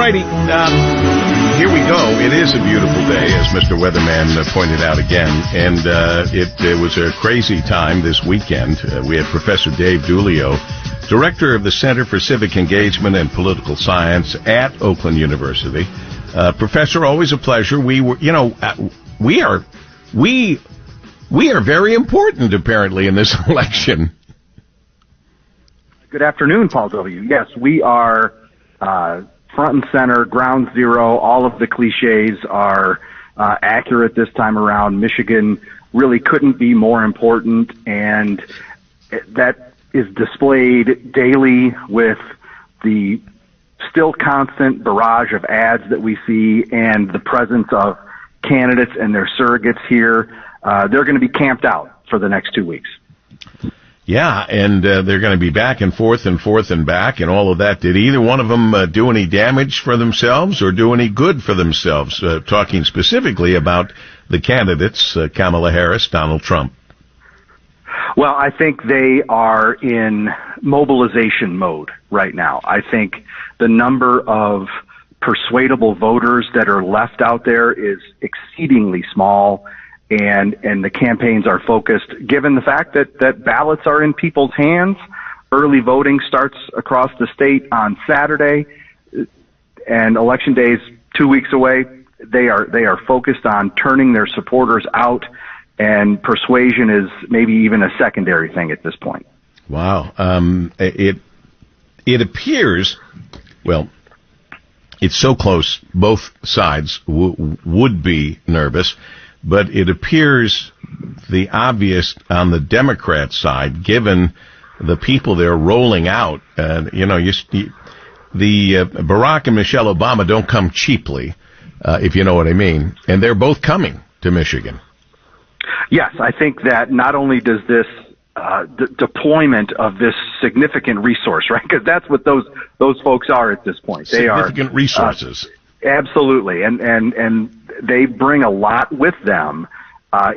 righty. Here we go. It is a beautiful day, as Mr. Weatherman pointed out again. And it was a crazy time this weekend. We had Professor Dave Dulio, Director of the Center for Civic Engagement and Political Science at Oakland University. Professor, always a pleasure. We are very important, apparently, in this election. Good afternoon, Paul W. Yes, we are front and center, ground zero. All of the cliches are accurate this time around. Michigan really couldn't be more important, and that is displayed daily with the still constant barrage of ads that we see and the presence of candidates and their surrogates here. They're going to be camped out for the next 2 weeks. Yeah, and they're going to be back and forth and back and all of that. Did either one of them do any damage for themselves or do any good for themselves? Talking specifically about the candidates, Kamala Harris, Donald Trump. Well, I think they are in mobilization mode right now. I think the number of persuadable voters that are left out there is exceedingly small. And the campaigns are focused, given the fact that ballots are in people's hands. Early voting starts across the state on Saturday, and Election Day is 2 weeks away. They are focused on turning their supporters out, and persuasion is maybe even a secondary thing at this point. Wow. It appears, well, it's so close, both sides would be nervous. But it appears the obvious on the Democrat side, given the people they're rolling out. The Barack and Michelle Obama don't come cheaply, if you know what I mean. And they're both coming to Michigan. Yes, I think that not only does this deployment of this significant resource, right? Because that's what those folks are at this point. They are significant resources. Absolutely, and they bring a lot with them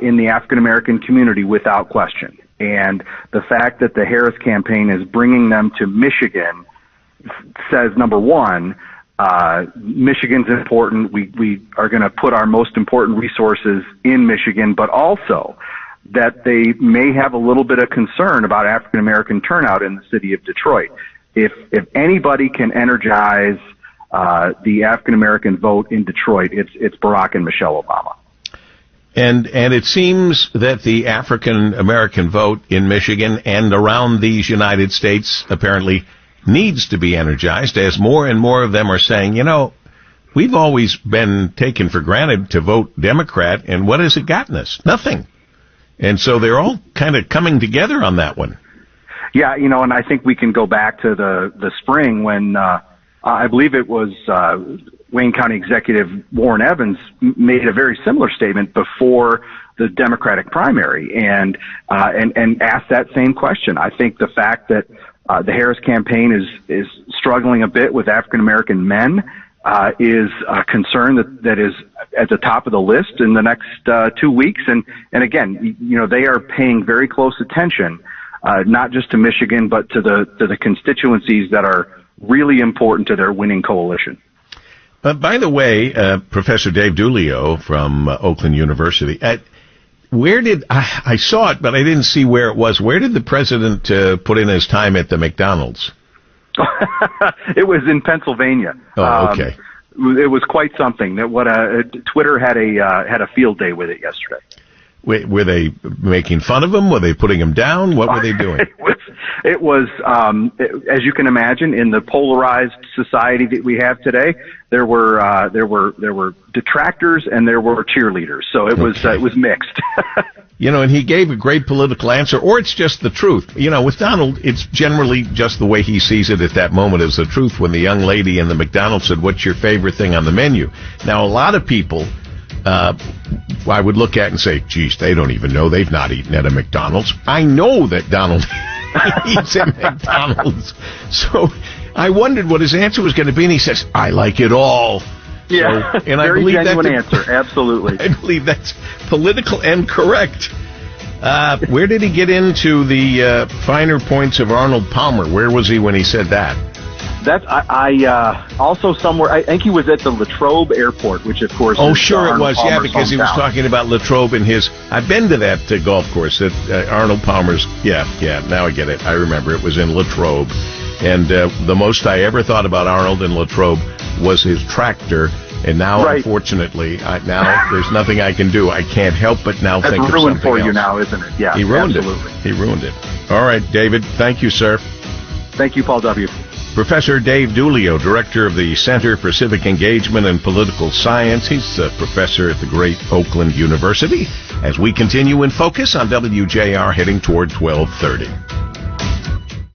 in the African American community without question. And the fact that the Harris campaign is bringing them to Michigan says, number one, Michigan's important. We are going to put our most important resources in Michigan, but also that they may have a little bit of concern about African American turnout in the city of Detroit. If anybody can energize the African-American vote in Detroit, it's Barack and Michelle Obama. And it seems that the African-American vote in Michigan and around these United States apparently needs to be energized, as more and more of them are saying, we've always been taken for granted to vote Democrat, and what has it gotten us? Nothing. And so they're all kind of coming together on that one. Yeah, and I think we can go back to the spring when I believe it was Wayne County Executive Warren Evans made a very similar statement before the Democratic primary and asked that same question. I think the fact that the Harris campaign is struggling a bit with African American men is a concern that is at the top of the list in the next 2 weeks. And again, they are paying very close attention, not just to Michigan, but to the constituencies that are really important to their winning coalition. By the way, Professor Dave Dulio from Oakland University, where did I saw it, but I didn't see where it was. Where did the president put in his time at the McDonald's? It was in Pennsylvania. Oh, okay. It was quite something. Twitter had a field day with it yesterday. Were they making fun of him? Were they putting him down? What were they doing? It was, as you can imagine, in the polarized society that we have today, there were detractors and there were cheerleaders. So it was mixed. And he gave a great political answer, or it's just the truth. With Donald, it's generally just the way he sees it at that moment is the truth. When the young lady in the McDonald's said, "What's your favorite thing on the menu?" Now, a lot of people I would look at and say, geez, they don't even know. They've not eaten at a McDonald's. I know that Donald eats at McDonald's. So I wondered what his answer was going to be, and he says, I like it all. Yeah, so, and very I believe genuine answer, absolutely. I believe that's political and correct. Where did he get into the finer points of Arnold Palmer? Where was he when he said that? I also somewhere, I think he was at the Latrobe Airport, which of course Oh, is sure it Arnold was, yeah, Palmer's because he was hometown. talking about Latrobe and his... I've been to that golf course at Arnold Palmer's. Yeah, now I get it. I remember it was in Latrobe. And the most I ever thought about Arnold and Latrobe was his tractor. And now, Right. Unfortunately, now there's nothing I can do. I can't help but now That's think of ruined something for you else. now, isn't it? Yeah, He ruined absolutely. it. He ruined it. All right, David. Thank you, sir. Thank you, Paul W. Professor Dave Dulio, director of the Center for Civic Engagement and Political Science. He's a professor at the great Oakland University. As we continue in focus on WJR heading toward 1230.